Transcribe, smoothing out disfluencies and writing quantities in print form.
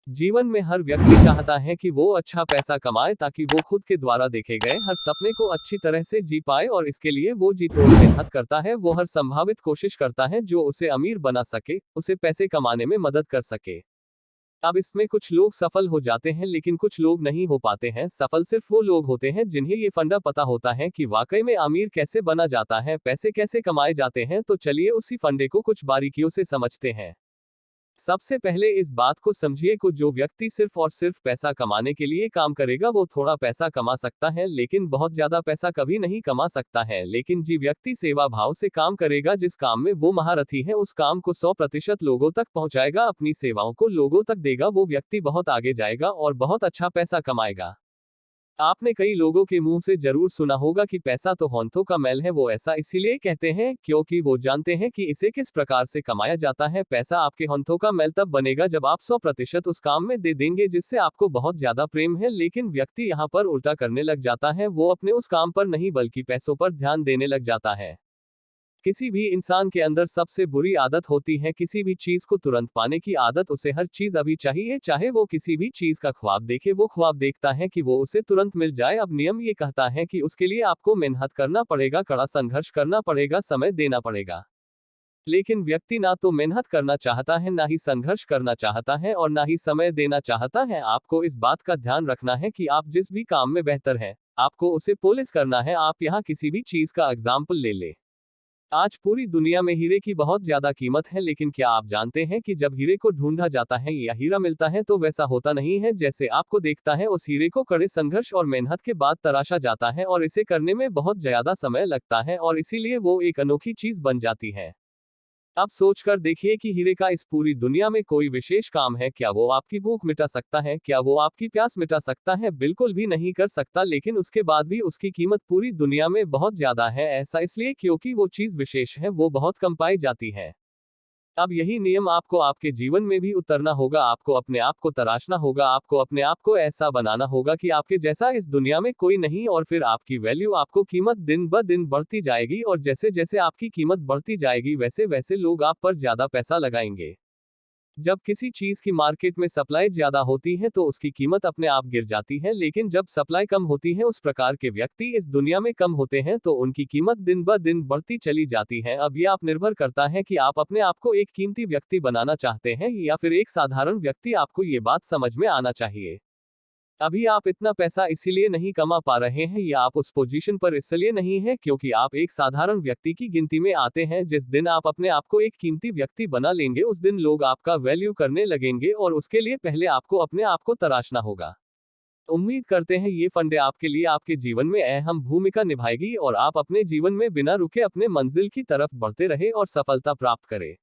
जीवन में हर व्यक्ति चाहता है कि वो अच्छा पैसा कमाए ताकि वो खुद के द्वारा देखे गए हर सपने को अच्छी तरह से जी पाए और इसके लिए वो जी तोड़ मेहनत करता है। वो हर संभावित कोशिश करता है जो उसे अमीर बना सके, उसे पैसे कमाने में मदद कर सके। अब इसमें कुछ लोग सफल हो जाते हैं लेकिन कुछ लोग नहीं हो पाते हैं। सफल सिर्फ वो लोग होते हैं जिन्हें ये फंडा पता होता है कि वाकई में अमीर कैसे बना जाता है, पैसे कैसे कमाए जाते हैं। तो चलिए उसी फंडे को कुछ बारीकियों से समझते हैं। सबसे पहले इस बात को समझिए कि जो व्यक्ति सिर्फ और सिर्फ पैसा कमाने के लिए काम करेगा वो थोड़ा पैसा कमा सकता है लेकिन बहुत ज्यादा पैसा कभी नहीं कमा सकता है। लेकिन जी व्यक्ति सेवा भाव से काम करेगा, जिस काम में वो महारथी है उस काम को 100% लोगों तक पहुंचाएगा, अपनी सेवाओं को लोगों तक देगा, वो व्यक्ति बहुत आगे जाएगा और बहुत अच्छा पैसा कमाएगा। आपने कई लोगों के मुंह से जरूर सुना होगा कि पैसा तो होंठों का मैल है। वो ऐसा इसीलिए कहते हैं क्योंकि वो जानते हैं कि इसे किस प्रकार से कमाया जाता है। पैसा आपके होंठों का मैल तब बनेगा जब आप 100% उस काम में दे देंगे जिससे आपको बहुत ज्यादा प्रेम है। लेकिन व्यक्ति यहाँ पर उल्टा करने लग जाता है, वो अपने उस काम पर नहीं बल्कि पैसों पर ध्यान देने लग जाता है। किसी भी इंसान के अंदर सबसे बुरी आदत होती है किसी भी चीज को तुरंत पाने की आदत। उसे हर चीज अभी चाहिए, चाहे वो किसी भी चीज का ख्वाब देखे, वो ख्वाब देखता है कि वो उसे तुरंत मिल जाए। अब नियम ये कहता है कि उसके लिए आपको मेहनत करना पड़ेगा, कड़ा संघर्ष करना पड़ेगा, समय देना पड़ेगा। लेकिन व्यक्ति ना तो मेहनत करना चाहता है, ना ही संघर्ष करना चाहता है और ना ही समय देना चाहता है। आपको इस बात का ध्यान रखना है कि आप जिस भी काम में बेहतर हैं, आपको उसे पॉलिश करना है। आप यहाँ किसी भी चीज का एग्जाम्पल ले ले। आज पूरी दुनिया में हीरे की बहुत ज्यादा कीमत है, लेकिन क्या आप जानते हैं कि जब हीरे को ढूंढा जाता है या हीरा मिलता है तो वैसा होता नहीं है जैसे आपको देखता है। उस हीरे को कड़े संघर्ष और मेहनत के बाद तराशा जाता है और इसे करने में बहुत ज्यादा समय लगता है और इसीलिए वो एक अनोखी चीज बन जाती है। अब सोचकर देखिए कि हीरे का इस पूरी दुनिया में कोई विशेष काम है। क्या वो आपकी भूख मिटा सकता है? क्या वो आपकी प्यास मिटा सकता है? बिल्कुल भी नहीं कर सकता। लेकिन उसके बाद भी उसकी कीमत पूरी दुनिया में बहुत ज्यादा है। ऐसा इसलिए क्योंकि वो चीज विशेष है, वो बहुत कम पाई जाती है। अब यही नियम आपको आपके जीवन में भी उतरना होगा। आपको अपने आप को तराशना होगा, आपको अपने आप को ऐसा बनाना होगा कि आपके जैसा इस दुनिया में कोई नहीं, और फिर आपकी वैल्यू, आपको कीमत दिन ब दिन बढ़ती जाएगी। और जैसे जैसे आपकी कीमत बढ़ती जाएगी वैसे वैसे लोग आप पर ज्यादा पैसा लगाएंगे। जब किसी चीज की मार्केट में सप्लाई ज्यादा होती है तो उसकी कीमत अपने आप गिर जाती है, लेकिन जब सप्लाई कम होती है, उस प्रकार के व्यक्ति इस दुनिया में कम होते हैं तो उनकी कीमत दिन ब दिन बढ़ती चली जाती है। अब यह आप निर्भर करता है कि आप अपने आप को एक कीमती व्यक्ति बनाना चाहते हैं या फिर एक साधारण व्यक्ति। आपको ये बात समझ में आना चाहिए। अभी आप इतना पैसा इसीलिए नहीं कमा पा रहे हैं या आप उस पोजीशन पर इसलिए नहीं है क्योंकि आप एक साधारण व्यक्ति की गिनती में आते हैं। जिस दिन आप अपने आप को एक कीमती व्यक्ति बना लेंगे उस दिन लोग आपका वैल्यू करने लगेंगे, और उसके लिए पहले आपको अपने आप को तराशना होगा। उम्मीद करते हैं ये फंडे आपके लिए आपके जीवन में अहम भूमिका निभाएगी और आप अपने जीवन में बिना रुके अपने मंजिल की तरफ बढ़ते रहे और सफलता प्राप्त करें।